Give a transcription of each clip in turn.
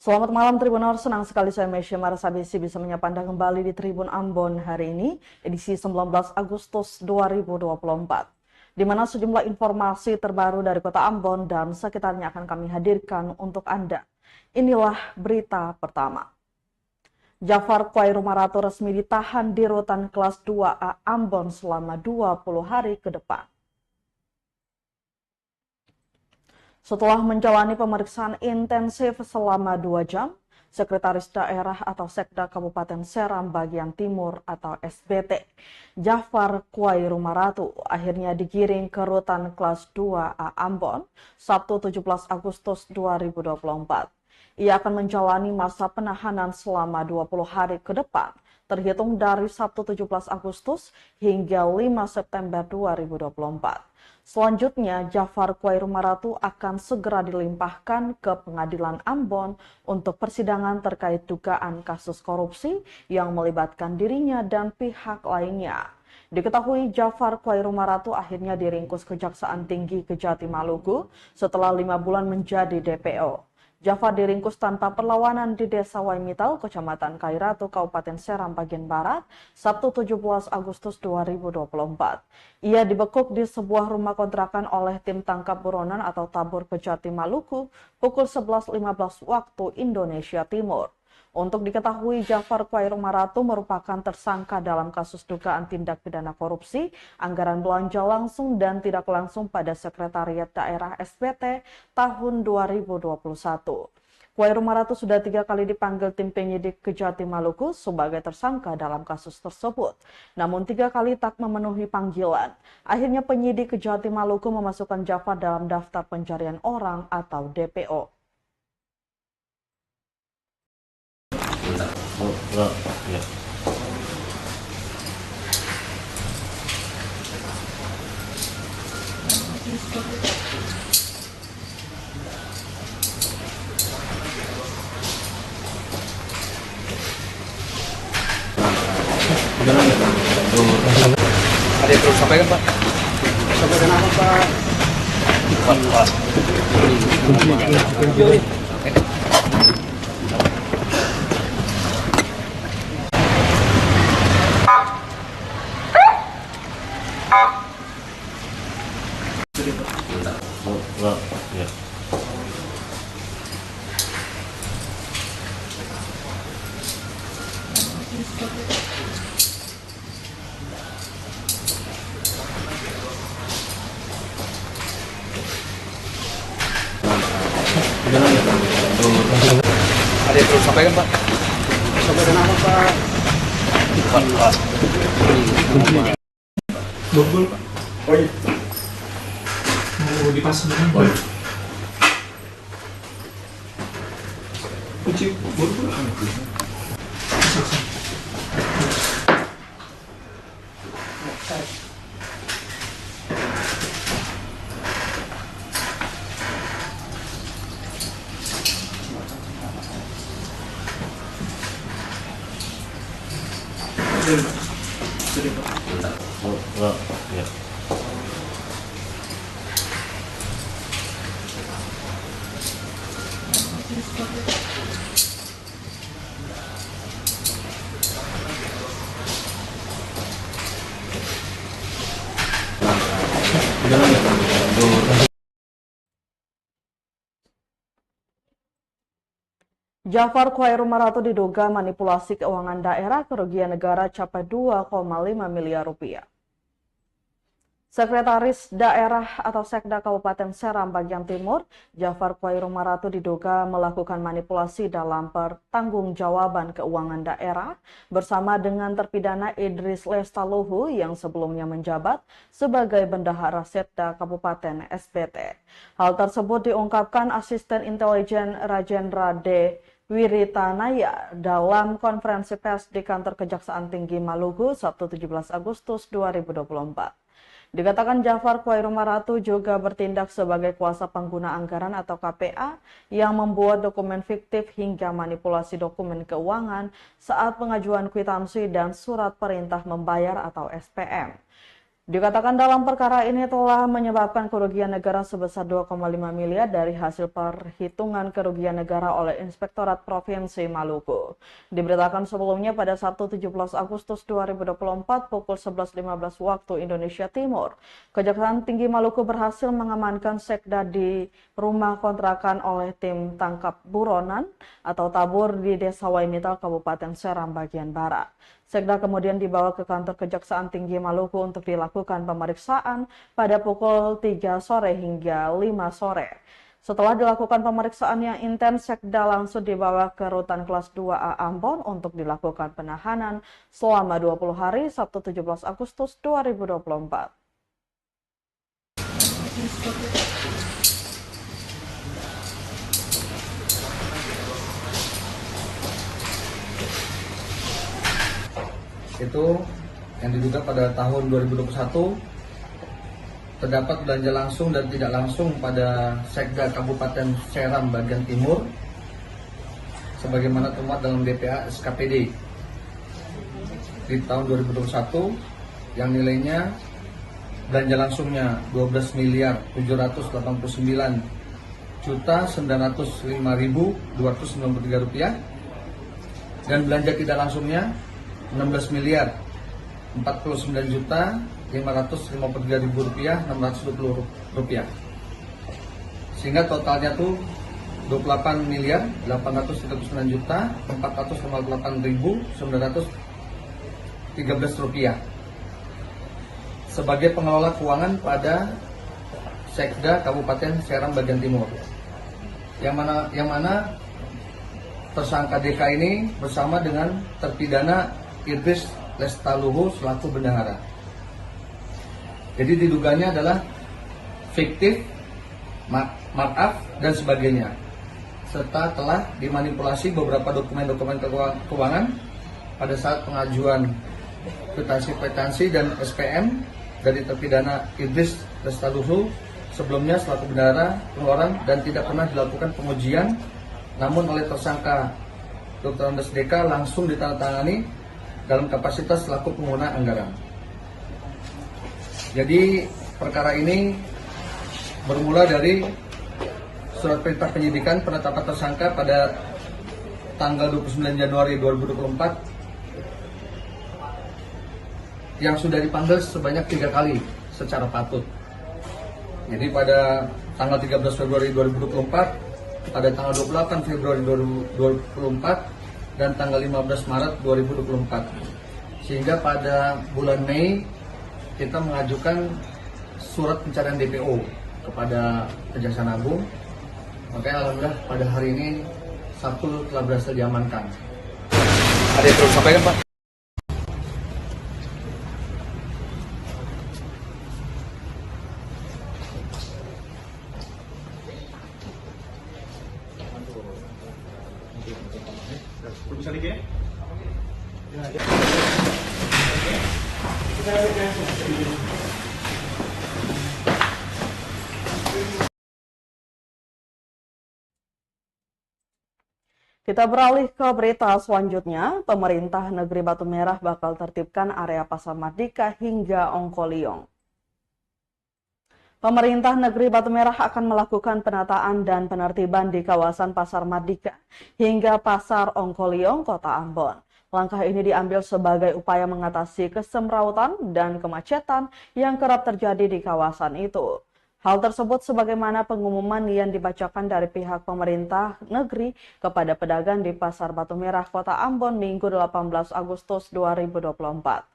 Selamat malam Tribuners, senang sekali saya Mesya Marasabesi bisa menyapa Anda kembali di Tribun Ambon hari ini, edisi 19 Agustus 2024. Di mana sejumlah informasi terbaru dari kota Ambon dan sekitarnya akan kami hadirkan untuk Anda. Inilah berita pertama. Jafar Khairumaratu resmi ditahan di rutan kelas 2A Ambon selama 20 hari ke depan. Setelah menjalani pemeriksaan intensif selama 2 jam, Sekretaris Daerah atau Sekda Kabupaten Seram Bagian Timur atau SBT, Jafar Khairumaratu akhirnya digiring ke rutan kelas 2A Ambon, Sabtu 17 Agustus 2024. Ia akan menjalani masa penahanan selama 20 hari ke depan, terhitung dari Sabtu 17 Agustus hingga 5 September 2024. Selanjutnya, Jafar Khairumaratu akan segera dilimpahkan ke Pengadilan Ambon untuk persidangan terkait dugaan kasus korupsi yang melibatkan dirinya dan pihak lainnya. Diketahui Jafar Khairumaratu akhirnya diringkus Kejaksaan Tinggi Kejati Maluku setelah 5 bulan menjadi DPO. Jafar diringkus tanpa perlawanan di Desa Waimital, Kecamatan Kairatu, Kabupaten Seram bagian Barat, Sabtu 17 Agustus 2024. Ia dibekuk di sebuah rumah kontrakan oleh tim tangkap buronan atau Tabur Kejati Maluku pukul 11.15 waktu Indonesia Timur. Untuk diketahui, Jafar Khairumaratu merupakan tersangka dalam kasus dugaan tindak pidana korupsi, anggaran belanja langsung dan tidak langsung pada Sekretariat Daerah SBT tahun 2021. Khairumaratu sudah 3 kali dipanggil tim penyidik Kejati Maluku sebagai tersangka dalam kasus tersebut. Namun 3 kali tak memenuhi panggilan. Akhirnya penyidik Kejati Maluku memasukkan Jafar dalam daftar pencarian orang atau DPO. Ya. Ada yang perlu sampaikan, Pak? Sampaikan apa, Pak? Pak. Ya. Ada yang perlu sampaikan, Pak? Sampaikan apa, Pak? Pak. Borgol, Pak. Oh iya. Mau dipasang kan? Oh iya. Kunci borgol. Sudah, Pak. Ya. Jafar Khairumaratu diduga manipulasi keuangan daerah, kerugian negara capai 2,5 miliar rupiah. Sekretaris Daerah atau Sekda Kabupaten Seram Bagian Timur, Jafar Khairumaratu diduga melakukan manipulasi dalam pertanggungjawaban keuangan daerah bersama dengan terpidana Idris Lestaluhu yang sebelumnya menjabat sebagai Bendahara Sekda Kabupaten SBT. Hal tersebut diungkapkan Asisten Intelijen Rajendra D. Wiritanaya dalam konferensi pers di kantor Kejaksaan Tinggi Maluku Sabtu 17 Agustus 2024. Dikatakan Jafar Khairumaratu juga bertindak sebagai kuasa pengguna anggaran atau KPA yang membuat dokumen fiktif hingga manipulasi dokumen keuangan saat pengajuan kwitansi dan surat perintah membayar atau SPM. Dikatakan dalam perkara ini telah menyebabkan kerugian negara sebesar 2,5 miliar dari hasil perhitungan kerugian negara oleh Inspektorat Provinsi Maluku. Diberitakan sebelumnya pada Sabtu 17 Agustus 2024 pukul 11.15 waktu Indonesia Timur, Kejaksaan Tinggi Maluku berhasil mengamankan sekda di rumah kontrakan oleh tim tangkap buronan atau tabur di Desa Waimital, Kabupaten Seram bagian Barat. Sekda kemudian dibawa ke kantor Kejaksaan Tinggi Maluku untuk dilakukan pemeriksaan pada pukul 3 sore hingga 5 sore. Setelah dilakukan pemeriksaan yang intens, Sekda langsung dibawa ke Rutan Kelas 2A Ambon untuk dilakukan penahanan selama 20 hari Sabtu 17 Agustus 2024. Itu yang diduga pada tahun 2021 terdapat belanja langsung dan tidak langsung pada Sekda Kabupaten Seram bagian timur sebagaimana termuat dalam DPA SKPD di tahun 2021 yang nilainya belanja langsungnya 12.999.905.293 rupiah dan belanja tidak langsungnya 16.049.553.620 rupiah, sehingga totalnya tuh 28.839.458.913 rupiah. Sebagai pengelola keuangan pada Sekda Kabupaten Seram bagian timur, yang mana tersangka DK ini bersama dengan terpidana Idris Lestaluhu selaku bendahara. Jadi diduganya adalah fiktif, markup dan sebagainya, serta telah dimanipulasi beberapa dokumen-dokumen keuangan pada saat pengajuan kwitansi dan SPM dari terpidana Idris Lestaluhu sebelumnya selaku bendahara pengeluaran dan tidak pernah dilakukan pengujian, namun oleh tersangka Dr. Andes DK langsung ditandatangani dalam kapasitas selaku pengguna anggaran. Jadi perkara ini bermula dari surat perintah penyidikan penetapan tersangka pada tanggal 29 Januari 2024 yang sudah dipanggil sebanyak 3 kali secara patut. Jadi pada tanggal 13 Februari 2024, pada tanggal 28 Februari 2024, dan tanggal 15 Maret 2024. Sehingga pada bulan Mei kita mengajukan surat pencarian DPO kepada Kejaksaan Agung. Makanya alhamdulillah pada hari ini Sabtu telah berhasil diamankan. Ada yang perlu disampaikan, Pak? Bisa lagi ya? Kita beralih ke berita selanjutnya. Pemerintah Negeri Batu Merah bakal tertibkan area Pasar Mardika hingga Ongkoliong. Pemerintah Negeri Batu Merah akan melakukan penataan dan penertiban di kawasan Pasar Mardika hingga Pasar Ongkoliong, Kota Ambon. Langkah ini diambil sebagai upaya mengatasi kesemrautan dan kemacetan yang kerap terjadi di kawasan itu. Hal tersebut sebagaimana pengumuman yang dibacakan dari pihak pemerintah negeri kepada pedagang di Pasar Batu Merah, Kota Ambon, Minggu 18 Agustus 2024.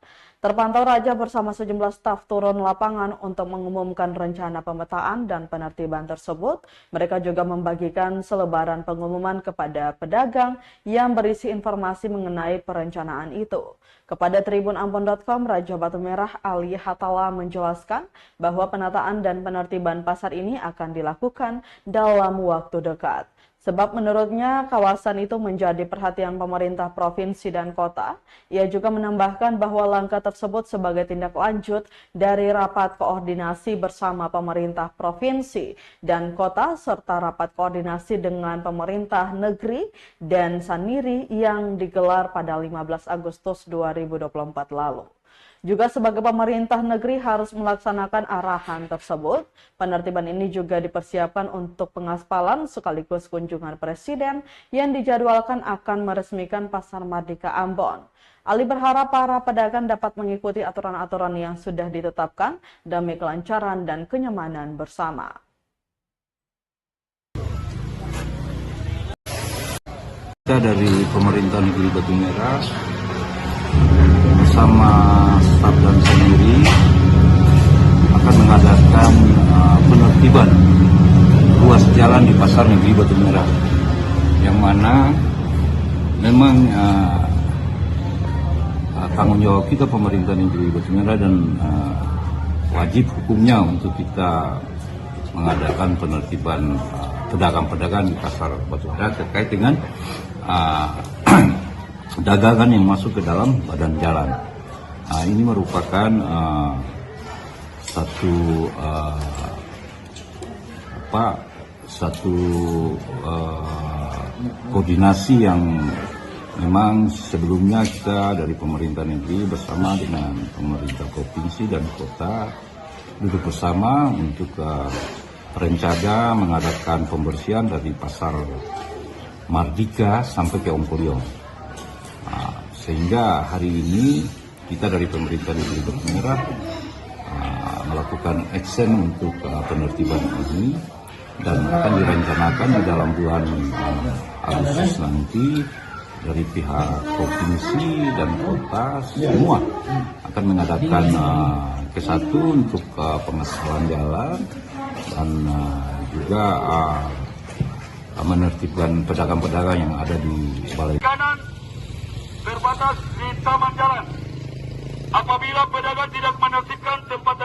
Terpantau Raja bersama sejumlah staf turun lapangan untuk mengumumkan rencana pemetaan dan penertiban tersebut. Mereka juga membagikan selebaran pengumuman kepada pedagang yang berisi informasi mengenai perencanaan itu. Kepada tribunambon.com, Raja Batu Merah Ali Hatala menjelaskan bahwa penataan dan penertiban pasar ini akan dilakukan dalam waktu dekat. Sebab menurutnya kawasan itu menjadi perhatian pemerintah provinsi dan kota. Ia juga menambahkan bahwa langkah tersebut sebagai tindak lanjut dari rapat koordinasi bersama pemerintah provinsi dan kota serta rapat koordinasi dengan pemerintah negeri dan Saniri yang digelar pada 15 Agustus 2024 lalu. Juga sebagai pemerintah negeri harus melaksanakan arahan tersebut. Penertiban ini juga dipersiapkan untuk pengaspalan sekaligus kunjungan Presiden yang dijadwalkan akan meresmikan Pasar Mardika Ambon. Ali berharap para pedagang dapat mengikuti aturan-aturan yang sudah ditetapkan demi kelancaran dan kenyamanan bersama. Kita dari pemerintah negeri Batu Merah bersama staf dan sendiri akan mengadakan penertiban ruas jalan di pasar negeri Batu Merah, yang mana memang tanggung jawab kita pemerintah negeri Batu Merah dan wajib hukumnya untuk kita mengadakan penertiban pedagang-pedagang di pasar Batu Merah terkait dengan dagangan yang masuk ke dalam badan jalan. Ini merupakan satu koordinasi yang memang sebelumnya kita dari pemerintah negeri bersama dengan pemerintah provinsi dan kota duduk bersama untuk rencana mengadakan pembersihan dari pasar Mardika sampai ke Ongkolyong. Sehingga hari ini kita dari pemerintah negeri Batu Merah melakukan action untuk penertiban ini, dan akan direncanakan di dalam bulan Agustus nanti dari pihak provinsi dan kota semua akan mengadakan kesatu untuk pengaspalan jalan dan juga menertibkan pedagang-pedagang yang ada di balai. Kanan berbatas di taman jalan. Apabila pedagang tidak menertibkan tempat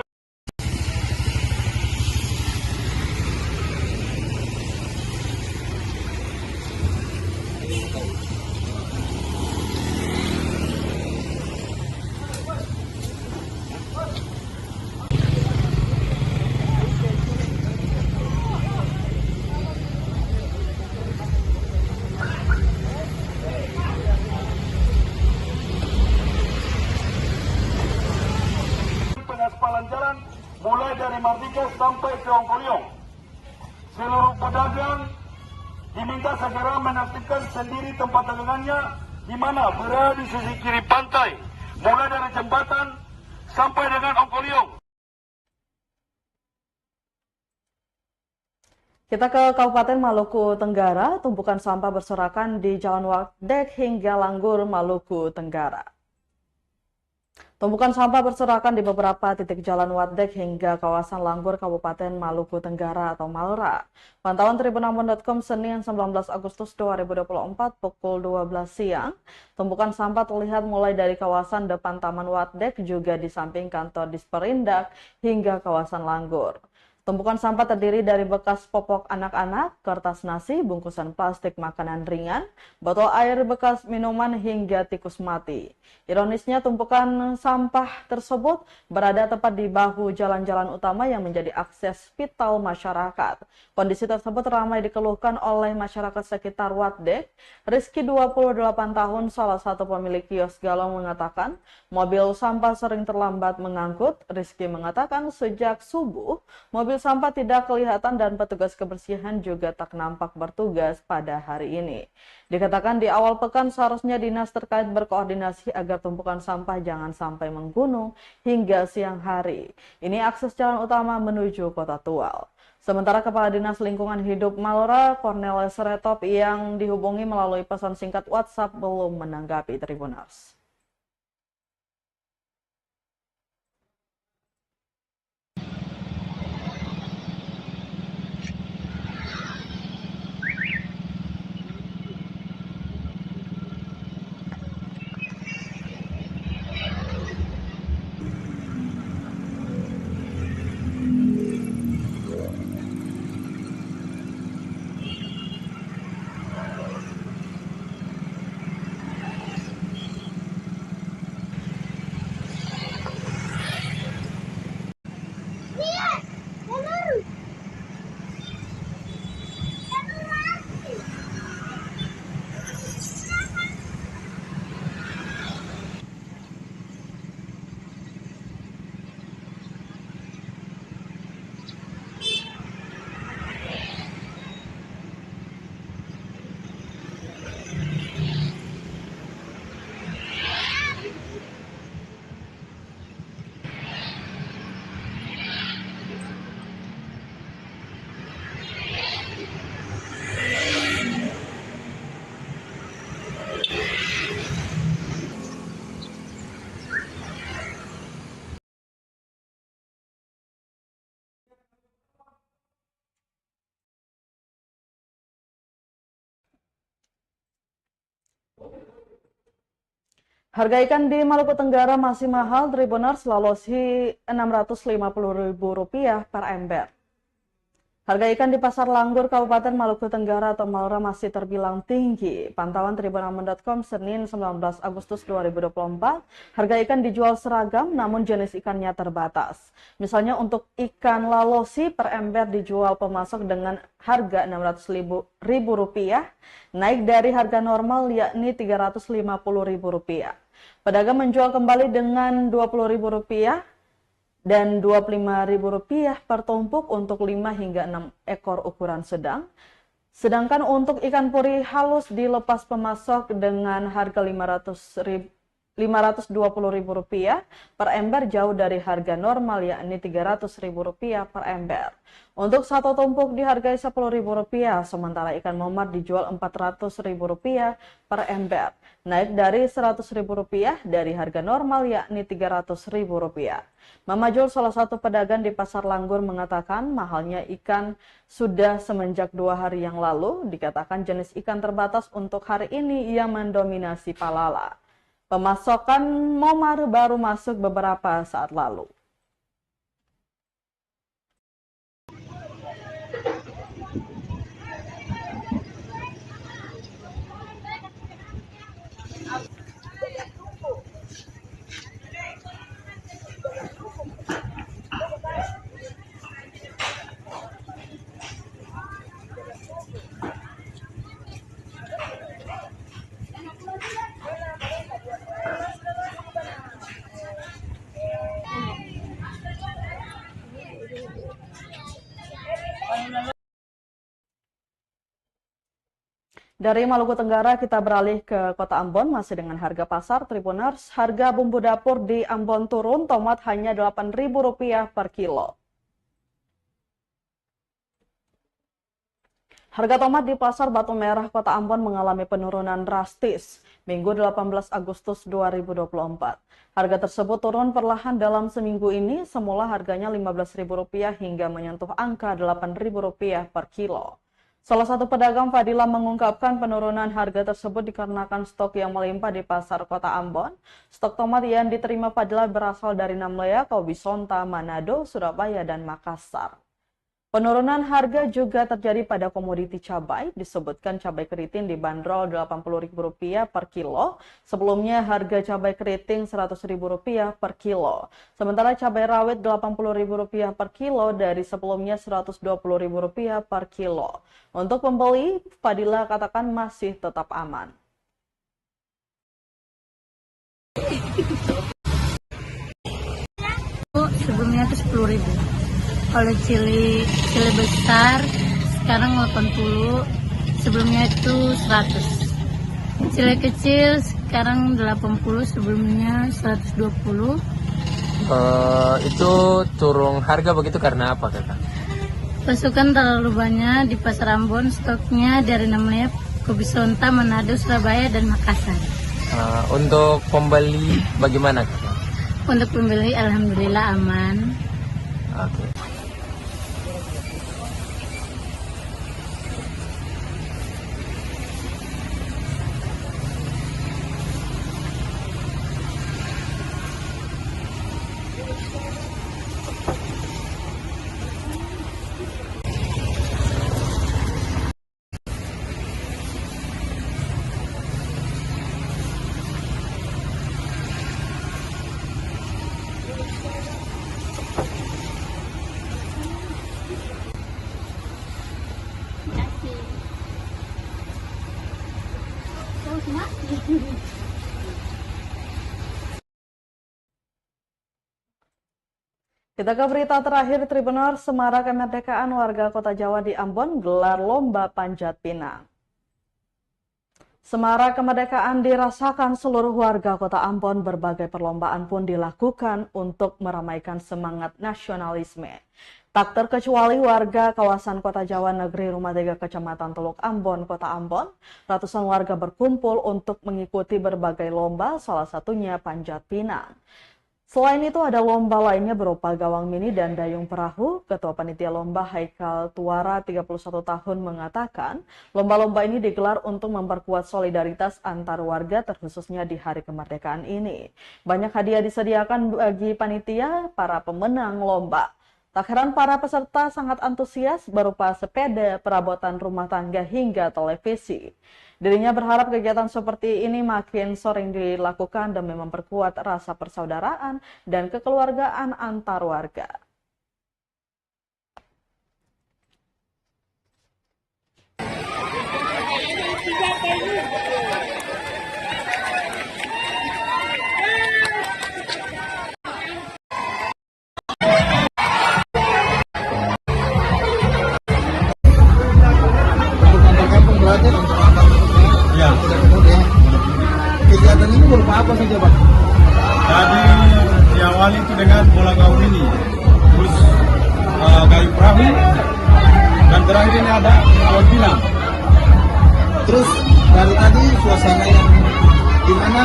jalan mulai dari Mardika sampai ke Ongkolyong. Seluruh pedagang diminta segera menertibkan sendiri tempat dagangannya di mana berada di sisi kiri pantai, mulai dari jembatan sampai dengan Ongkolyong. Kita ke Kabupaten Maluku Tenggara, tumpukan sampah berserakan di Jalan Wadek hingga Langgur, Maluku Tenggara. Tumpukan sampah berserakan di beberapa titik Jalan Wadek hingga kawasan Langgur, Kabupaten Maluku Tenggara atau Malra. Pantauan tribunambon.com Senin 19 Agustus 2024 pukul 12 siang. Tumpukan sampah terlihat mulai dari kawasan depan Taman Wadek juga di samping kantor Disperindak hingga kawasan Langgur. Tumpukan sampah terdiri dari bekas popok anak-anak, kertas nasi, bungkusan plastik makanan ringan, botol air bekas minuman hingga tikus mati. Ironisnya tumpukan sampah tersebut berada tepat di bahu jalan-jalan utama yang menjadi akses vital masyarakat. Kondisi tersebut ramai dikeluhkan oleh masyarakat sekitar Wadek. Rizky 28 tahun, salah satu pemilik kios galon mengatakan, mobil sampah sering terlambat mengangkut. Rizky mengatakan sejak subuh, mobil sampah tidak kelihatan dan petugas kebersihan juga tak nampak bertugas pada hari ini. Dikatakan di awal pekan seharusnya dinas terkait berkoordinasi agar tumpukan sampah jangan sampai menggunung hingga siang hari. Ini akses jalan utama menuju Kota Tual. Sementara Kepala Dinas Lingkungan Hidup Malra, Cornelis Retop, yang dihubungi melalui pesan singkat WhatsApp belum menanggapi Tribuners. Harga ikan di Maluku Tenggara masih mahal, Tribuners, Sulawesi Rp650.000 per ember. Harga ikan di Pasar Langgur Kabupaten Maluku Tenggara atau Malra masih terbilang tinggi. Pantauan Tribunamon.com Senin 19 Agustus 2024, harga ikan dijual seragam namun jenis ikannya terbatas. Misalnya untuk ikan lalosi per ember dijual pemasok dengan harga Rp600.000, naik dari harga normal yakni Rp350.000. Pedagang menjual kembali dengan Rp20.000 dan Rp25.000 per tumpuk untuk 5 hingga 6 ekor ukuran sedang. Sedangkan untuk ikan puri halus dilepas pemasok dengan harga Rp520.000 per ember, jauh dari harga normal yakni Rp300.000 per ember. Untuk satu tumpuk dihargai Rp10.000, sementara ikan momar dijual Rp400.000 per ember, naik dari Rp100.000 dari harga normal yakni Rp300.000. Mama Jul, salah satu pedagang di Pasar Langgur, mengatakan mahalnya ikan sudah semenjak 2 hari yang lalu. Dikatakan jenis ikan terbatas untuk hari ini yang mendominasi palala. Pemasokan momar baru masuk beberapa saat lalu. Dari Maluku Tenggara kita beralih ke Kota Ambon, masih dengan harga pasar. Tribuners, harga bumbu dapur di Ambon turun, tomat hanya Rp8.000 per kilo. Harga tomat di Pasar Batu Merah, Kota Ambon mengalami penurunan drastis Minggu 18 Agustus 2024. Harga tersebut turun perlahan dalam seminggu ini, semula harganya Rp15.000 hingga menyentuh angka Rp8.000 per kilo. Salah satu pedagang, Fadila, mengungkapkan penurunan harga tersebut dikarenakan stok yang melimpah di Pasar Kota Ambon. Stok tomat yang diterima Fadila berasal dari Namlea, Kaubisonta, Manado, Surabaya, dan Makassar. Penurunan harga juga terjadi pada komoditi cabai. Disebutkan cabai keriting dibanderol Rp80.000 per kilo. Sebelumnya harga cabai keriting Rp100.000 per kilo. Sementara cabai rawit Rp80.000 per kilo dari sebelumnya Rp120.000 per kilo. Untuk pembeli, Fadila katakan masih tetap aman. Sebelumnya itu 10.000. Kalau cili besar sekarang 80, sebelumnya itu 100. Cili kecil sekarang 80, sebelumnya 120. Itu turun harga begitu karena apa, Kakak? Pasukan terlalu banyak di Pasar Ambon, stoknya dari Namlea, Kaubisonta, Manado, Surabaya, dan Makassar. Untuk pembeli bagaimana, Kakak? Untuk pembeli alhamdulillah aman. Oke. Kita ke berita terakhir, Tribuners. Semarak Kemerdekaan warga Kota Jawa di Ambon gelar lomba panjat pinang. Semarak kemerdekaan dirasakan seluruh warga Kota Ambon. Berbagai perlombaan pun dilakukan untuk meramaikan semangat nasionalisme. Tak terkecuali warga kawasan Kota Jawa Negeri Rumah 3 Kecamatan Teluk Ambon, Kota Ambon. Ratusan warga berkumpul untuk mengikuti berbagai lomba, salah satunya panjat pinang. Selain itu ada lomba lainnya berupa gawang mini dan dayung perahu. Ketua Panitia Lomba Haikal Tuara 31 tahun mengatakan, lomba-lomba ini digelar untuk memperkuat solidaritas antar warga terkhususnya di Hari Kemerdekaan ini. Banyak hadiah disediakan bagi panitia para pemenang lomba. Tak heran para peserta sangat antusias berupa sepeda, perabotan rumah tangga hingga televisi. Dirinya berharap kegiatan seperti ini makin sering dilakukan demi memperkuat rasa persaudaraan dan kekeluargaan antar warga. Ya. Kegiatan ini berupa apa saja, Pak? Tadi diawali itu dengan bola gawang ini, terus kayu perahu, dan terakhir ini ada pohon pinang. Terus dari tadi suasana yang gimana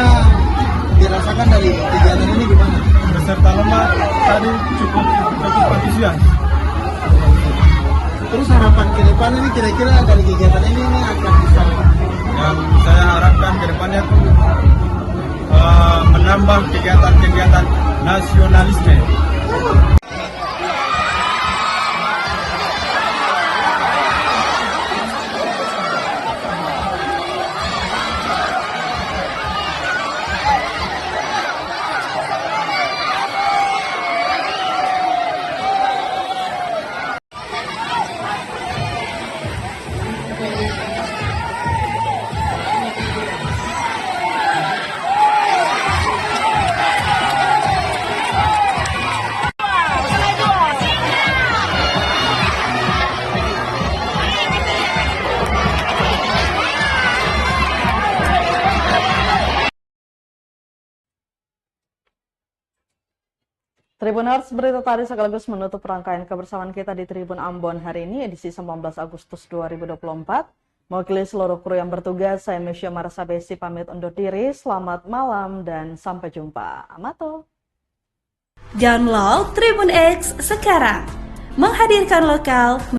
dirasakan dari kegiatan ini gimana? Peserta lomba tadi cukup antusias. Terus harapan ke depan ini kira-kira dari kegiatan ini akan bisa Yang saya harapkan ke depannya itu menambah kegiatan-kegiatan nasionalisme. Tribuners, berita tadi sekaligus menutup rangkaian kebersamaan kita di Tribun Ambon hari ini, edisi 19 Agustus 2024. Mewakili seluruh kru yang bertugas, saya Mesya Marasabesi pamit undur diri. Selamat malam dan sampai jumpa. Amato. Download Tribun X sekarang, menghadirkan lokal